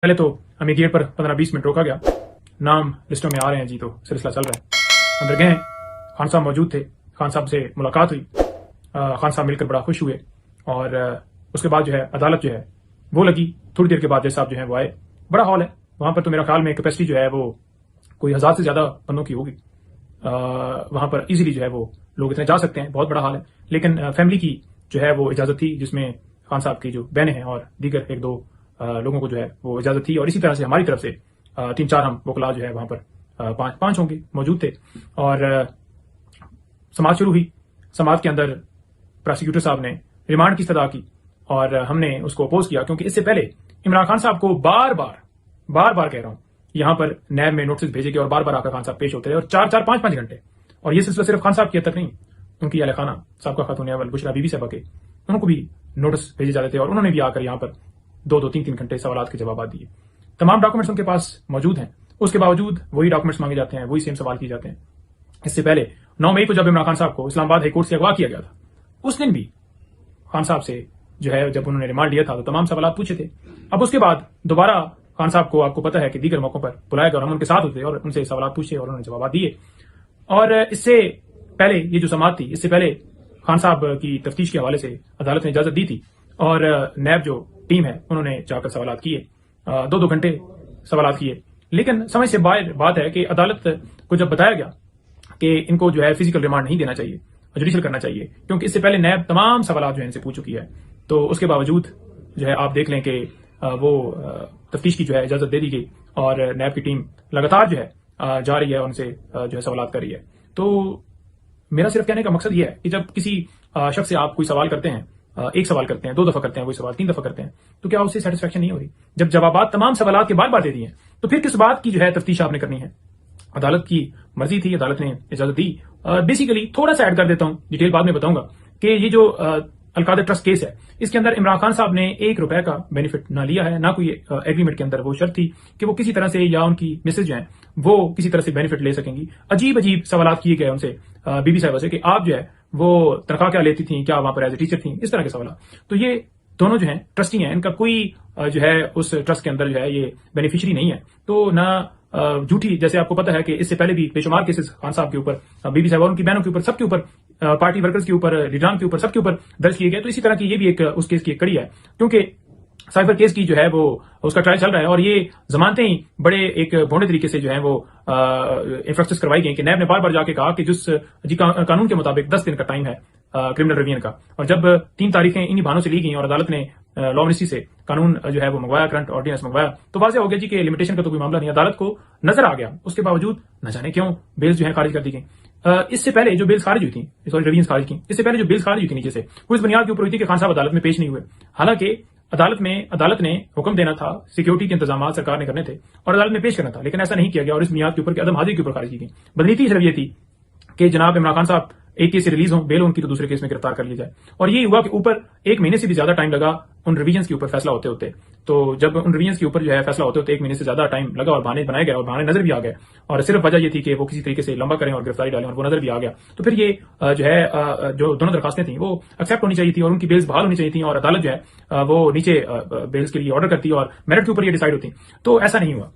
पहले तो हमें गेट पर 15-20 मिनट रोका गया। नाम लिस्टों में आ रहे हैं जी, तो सिलसिला चल रहा है। अंदर गए, खान साहब मौजूद थे, खान साहब से मुलाकात हुई। खान साहब मिलकर बड़ा खुश हुए और उसके बाद जो है अदालत जो है वो लगी। थोड़ी देर के बाद जज साहब जो है वो आए। बड़ा हॉल है वहां पर, तो मेरा ख्याल में कैपेसिटी जो है वो कोई 1000 से ज्यादा बंदों की होगी। वहां पर इजीली जो है वो लोग इतने जा सकते हैं, बहुत बड़ा हॉल है। लेकिन फैमिली की जो है वो इजाजत थी, जिसमें खान साहब की जो बहनें हैं और दीगर 1-2 लोगों को जो है वो इजाजत थी। और इसी तरह से हमारी तरफ से 3-4 हम वकला जो है वहां पर 5 होंगे मौजूद थे। और समाअत शुरू हुई। समाअत के अंदर प्रोसिक्यूटर साहब ने रिमांड की इस्तदा की और हमने उसको अपोज किया, क्योंकि इससे पहले इमरान खान साहब को बार बार कह रहा हूं, यहां पर नैब में नोटिस भेजे गए और बार बार आकर खान साहब पेश होते रहे और 4-4, 5-5 घंटे। और ये सिलसिला सिर्फ खान साहब की हद तक नहीं, उनकी अहले खाना साहब खातून अव्वल बुशरा बीबी साहबा के, उनको भी नोटिस भेजे जाते थे और उन्होंने भी आकर यहां पर 2-2, 3-3 घंटे सवालात के जवाब दिए। तमाम डॉक्यूमेंट्स उनके पास मौजूद हैं, उसके बावजूद वही डॉक्यूमेंट्स मांगे जाते हैं, वही सेम सवाल किए जाते हैं। इससे पहले 9 मई को जब इमरान खान साहब को इस्लामाबाद हाईकोर्ट से अगवा किया गया था, उस दिन भी खान साहब से जो है जब उन्होंने रिमांड लिया था तो तमाम सवाल पूछे थे। अब उसके बाद दोबारा खान साहब को, आपको पता है कि दीगर मौकों पर बुलाया गया और हम उनके साथ होते और उनसे सवाल पूछे और उन्होंने जवाब दिए। और इससे पहले ये जो समाअत थी, इससे पहले खान साहब की तफ्तीश के हवाले से अदालत ने इजाजत दी थी और नैब जो टीम है उन्होंने जाकर सवाल किए, 2-2 घंटे सवाल किए। लेकिन समझ से बाहर बात है कि अदालत को जब बताया गया कि इनको जो है फिजिकल रिमांड नहीं देना चाहिए, जुडिशियल करना चाहिए, क्योंकि इससे पहले नैब तमाम सवाल जो है इनसे पूछ चुकी है, तो उसके बावजूद जो है आप देख लें कि वो तफ्तीश की जो है इजाजत दे दी गई और नैब की टीम लगातार जो है जा रही है, उनसे जो है सवाल कर रही है। तो मेरा सिर्फ कहने का मकसद ये है कि जब किसी शख्स से आप कोई सवाल करते हैं, एक सवाल करते हैं, 2 दफा करते हैं, वही सवाल 3 दफा करते हैं, तो क्या उससे सेटिस्फेक्शन नहीं हो रही? जब जवाबात तमाम सवालात के बार-बार दे दिए हैं, तो फिर किस बात की जो है तफ्तीश आपने करनी है? अदालत की मर्जी थी, अदालत ने इजाजत दी। बेसिकली थोड़ा सा ऐड कर देता हूं, डिटेल बाद में बताऊंगा कि ये जो अलकादर ट्रस्ट केस है, इसके अंदर इमरान खान साहब ने 1 रुपए का बेनिफिट ना लिया है, ना कोई एग्रीमेंट के अंदर वो शर्त थी कि वो किसी तरह से या उनकी मिसेज जो है वो किसी तरह से बेनिफिट ले सकेंगी। अजीब सवाल किए गए उनसे, बीबी साहबा से, कि आप जो है वो तनख्वाह क्या लेती थी, क्या वहां पर एज ए टीचर थी, इस तरह के सवाल। तो ये दोनों जो है ट्रस्टी हैं, इनका कोई जो है उस ट्रस्ट के अंदर जो है ये बेनिफिशियरी नहीं है। तो ना झूठी, जैसे आपको पता है कि इससे पहले भी बेशुमार केसेस खान साहब के ऊपर, बीबी साहब और उनकी बहनों के ऊपर, सबके ऊपर, पार्टी वर्कर्स के ऊपर, लीडरान के ऊपर, सबके ऊपर दर्ज किए गए। तो इसी तरह की ये भी एक उस केस की एक कड़ी है, क्योंकि साइबर केस की जो है वो उसका ट्रायल चल रहा है और ये जमानतें ही बड़े एक भोंडे तरीके से जो है वो इंफ्रास्ट्रक्चर करवाई गई कि नैब ने बार बार जाके कहा कि जिस कानून के मुताबिक 10 दिन का टाइम है क्रिमिनल रिवीजन का, और जब 3 तारीखें इन्हीं बहानों से ली गई और अदालत ने लॉ मिनिस्ट्री से कानून जो है वो मंगवाया, करंट ऑर्डिनेंस मंगवाया, तो वाज़ेह हो गया जी कि लिमिटेशन का तो कोई मामला नहीं। अदालत को नजर आ गया, उसके बावजूद न जाने क्यों बेल्स जो है खारिज कर दी गई। इससे पहले जो बेल्स खारिज हुई थी, सॉरी रिवीजन खारिज की, इससे पहले जो बेल्स खारिज हुई थी नीचे से, वो इस बुनियाद के ऊपर हुई थी कि खान साहब अदालत में पेश नहीं हुए। हालांकि अदालत ने हुक्म देना था, सिक्योरिटी के इंतजाम सरकार ने करने थे और अदालत में पेश करना था, लेकिन ऐसा नहीं किया गया और इस बुनियाद के ऊपर अदम हाजिरी के ऊपर खारिज की गई। बदनीति सिर्फ ये थी कि जनाब इमरान खान साहब एक केस से रिलीज हो, बेल उनकी, तो दूसरे केस में गिरफ्तार कर लिया जाए। और ये हुआ कि ऊपर 1 महीने से भी ज्यादा टाइम लगा उन रिवीजन के ऊपर फैसला होते होते। तो जब उन रिवीजन के ऊपर जो है फैसला होते होते 1 महीने से ज्यादा टाइम लगा और बहाने बनाए गए और बहाने नजर भी आ गए, और सिर्फ वजह ये थी कि वो किसी तरीके से लंबा करें और गिरफ्तारी डालें, और वो नजर भी आ गया। तो फिर ये जो है जो दोनों दरखास्तें थी वो एक्सेप्ट होनी चाहिए थी और उनकी बेल्स बहाल होनी चाहिए थी और अदालत जो है वो नीचे बेल्स के लिए ऑर्डर करती और मेरिट के ऊपर ये डिसाइड होती। तो ऐसा नहीं हुआ।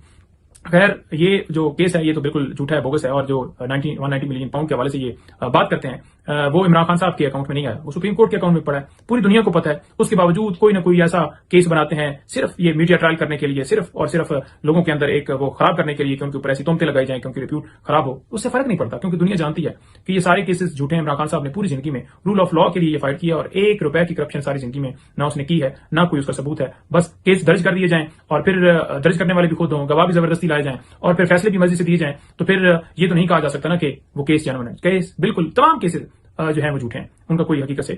खैर, ये जो केस है ये तो बिल्कुल झूठा है, बोगस है, और जो 190 मिलियन पाउंड के हवाले से ये बात करते हैं वो इमरान खान साहब के अकाउंट में नहीं आया, वो सुप्रीम कोर्ट के अकाउंट में पड़ा है, पूरी दुनिया को पता है। उसके बावजूद कोई ना कोई ऐसा केस बनाते हैं सिर्फ ये मीडिया ट्रायल करने के लिए, सिर्फ और सिर्फ लोगों के अंदर एक वो खराब करने के लिए कि उनके ऊपर ऐसी तोहमतें लगाई जाएं, क्योंकि रिप्यूट खराब हो। उससे फर्क नहीं पड़ता, क्योंकि दुनिया जानती है कि ये सारे केसेस झूठे हैं। इमरान खान साहब ने पूरी जिंदगी में रूल ऑफ लॉ के लिए फाइट किया और 1 रुपए की करप्शन सारी जिंदगी में ना उसने की है, ना कोई उसका सबूत है। बस केस दर्ज कर दिए जाएं और फिर दर्ज करने वाले भी खुद हों, गवाह भी जबरदस्ती लाए जाएं और फिर फैसले भी मर्जी से दिए जाएं, तो फिर ये तो नहीं कहा जा सकता ना कि वो केस जेन्युइन है। केस बिल्कुल तमाम केसेस जो है वो झूठे हैं, उनका कोई हकीकत से